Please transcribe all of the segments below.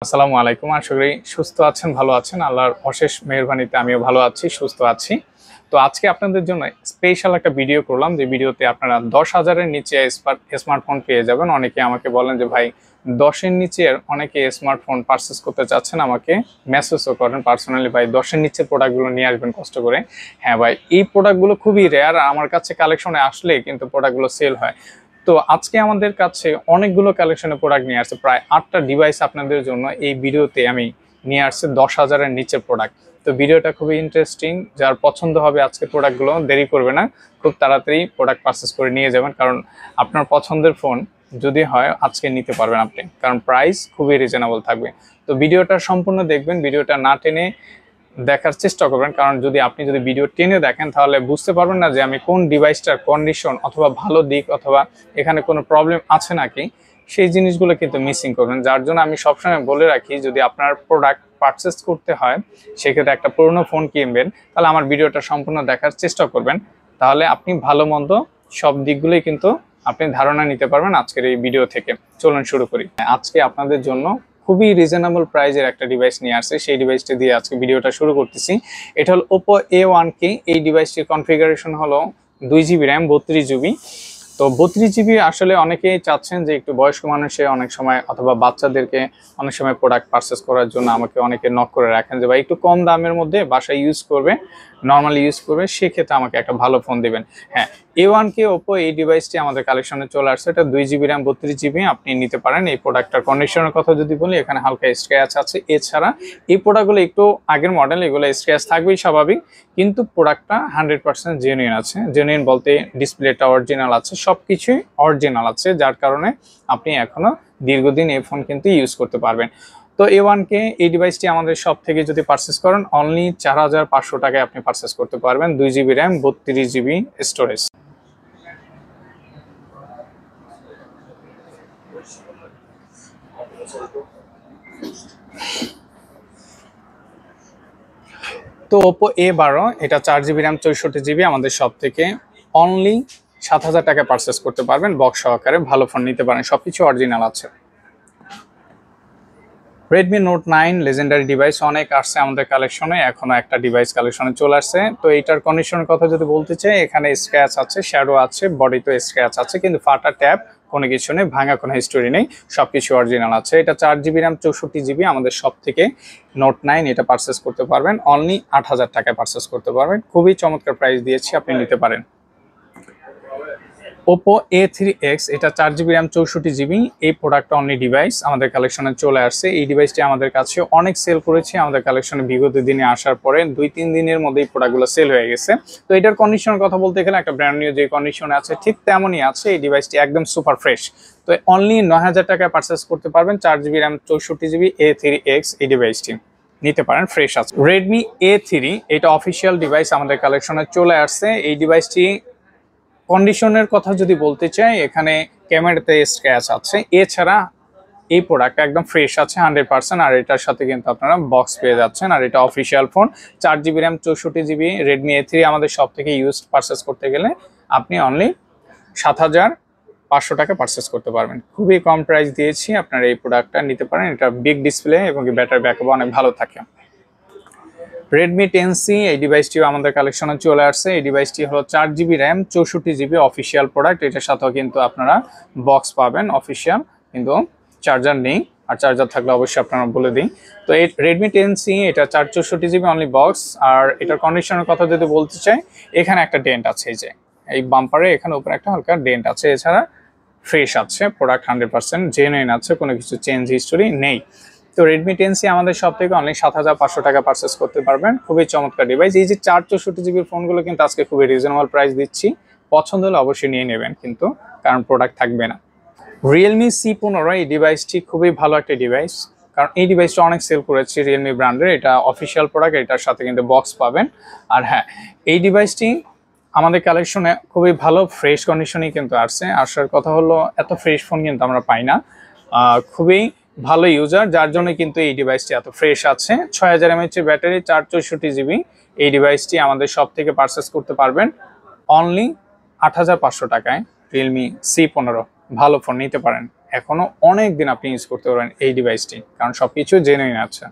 আসসালামু আলাইকুম। আশা করি সুস্থ আছেন, ভালো আছেন। আল্লাহর অশেষ মেহেরবানিতে আমিও ভালো আছি, সুস্থ আছি। তো আজকে আপনাদের জন্য স্পেশাল একটা ভিডিও করলাম, যে ভিডিওতে আপনারা 10,000-এর নিচে স্মার্টফোন পেয়ে যাবেন। অনেকে আমাকে বলেন যে ভাই 10-এর নিচে, অনেকে স্মার্টফোন পারচেস করতে চাচ্ছেন, আমাকে মেসেজও করেন পার্সোনালি, ভাই 10-এর নিচে প্রোডাক্টগুলো নিয়ে আসবেন কষ্ট করে। হ্যাঁ ভাই, এই প্রোডাক্টগুলো খুবই রেয়ার, আমার কাছে কালেকশনে আসলে কিন্তু প্রোডাক্টগুলো সেল হয়। তো আজকে আমাদের কাছে অনেকগুলো কালেকশনের প্রোডাক্ট নিয়ে আসছে, প্রায় 8টা ডিভাইস আপনাদের জন্য এই ভিডিওতে আমি নিয়ে আসছি 10,000-এর নিচের প্রোডাক্ট। তো ভিডিওটা খুবই ইন্টারেস্টিং, যার পছন্দ হবে আজকে প্রোডাক্টগুলো দেরি করবে না, খুব তাড়াতাড়ি প্রোডাক্ট পারচেস করে নিয়ে যাবেন, কারণ আপনার পছন্দের ফোন যদি হয় আজকে নিতে পারবেন আপনি, কারণ প্রাইস খুবই রিজনেবল থাকবে। তো ভিডিওটা সম্পূর্ণ দেখবেন, ভিডিওটা না টেনে দেখার চেষ্টা করবেন, কারণ আপনি যদি ভিডিও টেনে দেখেন তাহলে বুঝতে পারবেন না যে আমি কোন ডিভাইসটার কন্ডিশন অথবা ভালো দিক অথবা এখানে কোনো প্রবলেম আছে নাকি, সেই জিনিসগুলো কিন্তু মিসিং করবেন। যার জন্য আমি সবসময় বলে রাখি, যদি আপনার প্রোডাক্ট পারচেস করতে হয় সেক্ষেত্রে একটা পুরনো ফোন কিনবেন, তাহলে আমার ভিডিওটা সম্পূর্ণ দেখার চেষ্টা করবেন, তাহলে আপনি ভালো মন্দ সব দিকগুলোই কিন্তু আপনি ধারণা নিতে পারবেন আজকের এই ভিডিও থেকে। চলুন শুরু করি। আজকে আপনাদের জন্য খুবই রিজনেবল প্রাইজের একটা ডিভাইস নিয়ে আসছে, সেই ডিভাইসটি দিয়ে আজকে ভিডিওটা শুরু করতেছি। এটা হলো Oppo A1K। এই ডিভাইসটির কনফিগারেশন হলো 2GB র্যাম, 32GB। তো 32GB আসলে অনেকেই চাচ্ছেন যে একটু বয়স্ক মানুষে অনেক সময় অথবা বাচ্চাদেরকে অনেক সময় প্রোডাক্ট পারচেস করার জন্য আমাকে অনেকে নক করে রাখেন যে ভাই একটু কম দামের মধ্যে বাসায় ইউজ করবে, নর্মালি ইউজ করবে, সেক্ষেত্রে আমাকে একটা ভালো ফোন দিবেন। হ্যাঁ, A1K Oppo এই ডিভাইসটি আমাদের কালেকশনে চলে আসছে। এটা 2GB র্যাম, 32GB, আপনি নিতে পারেন। এই প্রোডাক্টটার কন্ডিশনের কথা যদি বলি, এখানে হালকা স্ক্র্যাচ আছে। এছাড়া এই প্রোডাক্টগুলো একটু আগের মডেল, এগুলো স্ক্র্যাচ থাকবেই স্বাভাবিক, কিন্তু প্রোডাক্টটা 100% জেনুইন আছে। জেনুইন বলতে ডিসপ্লেটা অরিজিনাল আছে, সব কিছুই অরিজিনাল আছে, যার কারণে আপনি এখনো দীর্ঘদিন এই ফোন কিন্তু ইউজ করতে পারবেন। তো A1K এই ডিভাইসটি আমাদের সব থেকে যদি পারচেস করেন অনলি 4,500 টাকায় আপনি পারচেস করতে পারবেন। 2GB RAM, 32GB storage. তো Oppo A12, এটা 4GB র্যাম, 64GB, আমাদের সব থেকে অনলি 7,000 টাকায় পারচেস করতে পারবেন, বক্স সহকারে। ভালো ফোন নিতে পারেন, সবকিছু অরিজিনাল আছে। Redmi Note 9 লেজেন্ডারি ডিভাইস অনেক আসছে আমাদের কালেকশনে, এখনো একটা ডিভাইস কালেকশনে চলে আসছে। তো এইটার কন্ডিশনের কথা যদি বলতে চাই, এখানে স্ক্র্যাচ আছে, শ্যাডো আছে, বডিতে স্ক্র্যাচ আছে, কিন্তু ফাটা ট্যাপ কোনো কিছু নেই, ভাঙা কোনো হিস্টোরি নেই, সবকিছু অরিজিনাল আছে। এটা 4GB র্যাম, 64GB, আমাদের সব থেকে Note 9 এটা পারচেস করতে পারবেন অনলি 8,000 টাকায় পারচেস করতে পারবেন। খুবই চমৎকার প্রাইস দিয়েছি, আপনি নিতে পারেন। Oppo A3X, এটা 4GB র্যাম, 64GB, এই প্রোডাক্টটা অনলি ডিভাইস আমাদের কালেকশনে চলে আসছে। এই ডিভাইসটি আমাদের কাছে অনেক সেল করেছে আমাদের কালেকশনে, বিগত দিনে আসার পরে 2-3 দিনের মধ্যে এই প্রোডাক্টগুলো সেল হয়ে গেছে। তো এটার কন্ডিশনের কথা বলতে গেলে একটা ব্র্যান্ড নিউ যে কন্ডিশনে আছে ঠিক তেমনই আছে। এই ডিভাইসটি একদম সুপার ফ্রেশ। তো অনলি 9,000 টাকায় পারচেস করতে পারবেন 4GB র্যাম, 64GB A3X এই ডিভাইসটি নিতে পারেন, ফ্রেশ আছে। Redmi A3, এটা অফিসিয়াল ডিভাইস আমাদের কালেকশনে চলে আসছে। এই ডিভাইসটি কন্ডিশনের কথা যদি বলতে চাই, এখানে ক্যামেরাতে স্ক্র্যাচ আছে, এছাড়া এই প্রোডাক্ট একদম ফ্রেশ আছে 100%। আর এটার সাথে কিন্তু আপনারা বক্স পেয়ে যাচ্ছেন, আর এটা official phone. 4GB RAM, 64GB, Redmi A3 আমাদের সব থেকে ইউজড পারচেস করতে গেলে আপনি অনলি 7,500 টাকা পারচেস করতে পারবেন। খুবই কম প্রাইস দিয়েছি, আপনারা এই প্রোডাক্টটা নিতে পারেন। এটা বিগ ডিসপ্লে এবং ব্যাটারি ব্যাকআপ অনেক ভালো থাকে। Redmi 10C, এই ডিভাইসটিও আমাদের কালেকশনে চলে আসছে। এই ডিভাইসটি হলো 4GB RAM, 64GB, official product. এটার সাথেও কিন্তু আপনারা বক্স পাবেন অফিসিয়াল, কিন্তু চার্জার নেই, আর চার্জার থাকলে অবশ্যই আপনারা বলে দিই। তো এই Redmi 10C, এটা 464GB অনলি বক্স। আর এটার কন্ডিশনের কথা যদি বলতে চাই, এখানে একটা ডেন্ট আছে, এই যে এই বাম্পারে এখানে উপরে একটা হালকা ডেন্ট আছে, এছাড়া ফ্রেশ আছে প্রোডাক্ট, 100% জেনুইন আছে, কোনো কিছু চেঞ্জ হিস্টোরি নেই। তো Redmi 10C আমাদের সব থেকে অনলি 7,500 টাকা পারচেস করতে পারবেন। খুবই চমৎকার ডিভাইস। এই যে 464GB ফোনগুলো কিন্তু আজকে খুবই রিজনেবল প্রাইস দিচ্ছি, পছন্দ হলে অবশ্যই নিয়ে নেবেন, কিন্তু কারণ প্রোডাক্ট থাকবে না। Realme C15, এই ডিভাইসটি খুবই ভালো একটা ডিভাইস, কারণ এই ডিভাইসটা অনেক সেল করেছে Realme ব্র্যান্ডের। এটা অফিসিয়াল প্রোডাক্ট, এটার সাথে কিন্তু বক্স পাবেন। আর হ্যাঁ, এই ডিভাইসটি আমাদের কালেকশনে খুবই ভালো ফ্রেশ কন্ডিশনেই কিন্তু আসছে। আসার কথা হলো, এত ফ্রেশ ফোন কিন্তু আমরা পাই না, খুবই ভালো ইউজার, যার জন্য কিন্তু এই ডিভাইসটি এত ফ্রেশ আছে। 6,000 mAh ব্যাটারি, 464GB, এই ডিভাইসটি আমাদের সব থেকে পারচেস করতে পারবেন অনলি 8,500 টাকায়। Realme C15 ভালো ফোন নিতে পারেন। এখনো অনেক দিন আপনি ইউজ করতে পারবেন এই ডিভাইসটি, কারণ সবকিছু জেনুইন আছে।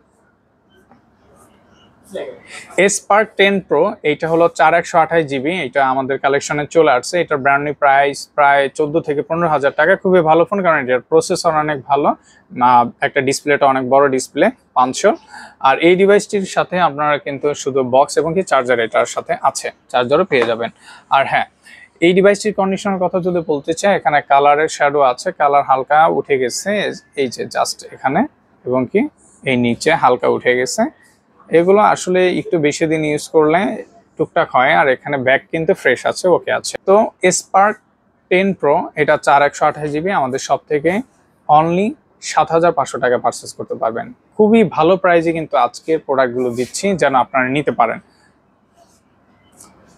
স্পার্ক 10 প্রো এইটা হলো 4128 জিবি, এটা আমাদের কালেকশনে চলে আসছে। এটার ব্র্যান্ড নিউ প্রাইস প্রায় 14 থেকে 15 হাজার টাকা। খুবই ভালো ফোন, কারণ এটার প্রসেসর অনেক ভালো, একটা ডিসপ্লেটা অনেক বড় ডিসপ্লে 500। আর এই ডিভাইসটির সাথে আপনারা কিন্তু শুধু বক্স এবং কি চার্জার এটার সাথে আছে, চার্জারও পেয়ে যাবেন। আর হ্যাঁ, এই ডিভাইসটির কন্ডিশনের কথা যদি বলতে চাই, এখানে কালারের শ্যাডো আছে, কালার হালকা উঠে গেছে এই যে জাস্ট এখানে, এবং কি এই নিচে হালকা উঠে গেছে। এগুলো আসলে একটু বেশি দিন ইউজ করলে টুকটাক হয়। আর এখানে ব্যাক কিন্তু ফ্রেশ আছে, ওকে আছে। তো স্পার্ক 10 প্রো এটা 4128 জিবি আমাদের সব থেকে অনলি 7500 টাকা পারচেস করতে পারবেন। খুবই ভালো প্রাইসে কিন্তু আজকের প্রোডাক্টগুলো দিচ্ছি, যেন আপনারা নিতে পারেন।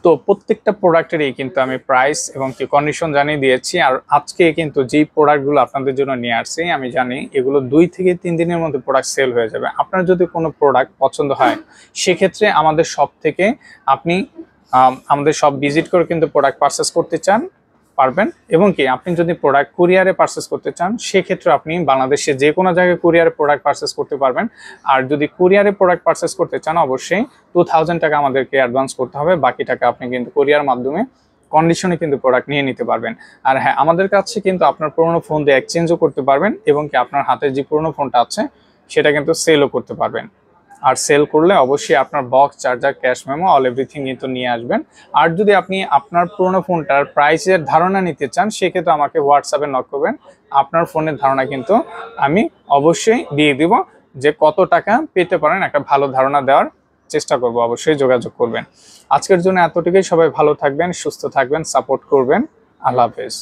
তো প্রত্যেকটা প্রোডাক্টেরই কিন্তু আমি প্রাইস এবং কি কন্ডিশন জানিয়ে দিয়েছি। আর আজকে কিন্তু যেই প্রোডাক্টগুলো আপনাদের জন্য নিয়ে আসছি, আমি জানি এগুলো 2 থেকে 3 দিনের মধ্যে প্রোডাক্ট সেল হয়ে যাবে। আপনার যদি কোনো প্রোডাক্ট পছন্দ হয়, সেক্ষেত্রে আমাদের শপ থেকে আপনি আমাদের শপ ভিজিট করে কিন্তু প্রোডাক্ট পারচেস করতে পারবেন। এবং কি আপনি যদি প্রোডাক্ট কুরিয়ারে পারচেস করতে চান, সেক্ষেত্রে আপনি বাংলাদেশে যে কোনো জায়গায় কুরিয়ারে প্রোডাক্ট পারচেস করতে পারবেন। আর যদি কুরিয়ারে প্রোডাক্ট পারচেস করতে চান, অবশ্যই 2000 টাকা আমাদেরকে অ্যাডভান্স করতে হবে। বাকি টাকা আপনি কিন্তু কুরিয়ার মাধ্যমে কন্ডিশনে কিন্তু প্রোডাক্ট নিয়ে নিতে পারবেন। আর হ্যাঁ, আমাদের কাছে কিন্তু আপনার পুরোনো ফোন দিয়ে এক্সচেঞ্জও করতে পারবেন, এবং কি আপনার হাতে যে পুরোনো ফোনটা আছে সেটা কিন্তু সেলও করতে পারবেন। আর সেল করলে অবশ্যই আপনার box, charger, cash memo, all everything কিন্তু নিয়ে আসবেন। আর যদি আপনি আপনার পুরোনো ফোনটার প্রাইসের ধারণা নিতে চান, সেক্ষেত্রে আমাকে হোয়াটসঅ্যাপে নক করবেন। আপনার ফোনের ধারণা কিন্তু আমি অবশ্যই দিয়ে দিব, যে কত টাকা পেতে পারেন একটা ভালো ধারণা দেওয়ার চেষ্টা করব। অবশ্যই যোগাযোগ করবেন। আজকের জন্য এতটুকুই। সবাই ভালো থাকবেন, সুস্থ থাকবেন, সাপোর্ট করবেন। আল্লাহ হাফেজ।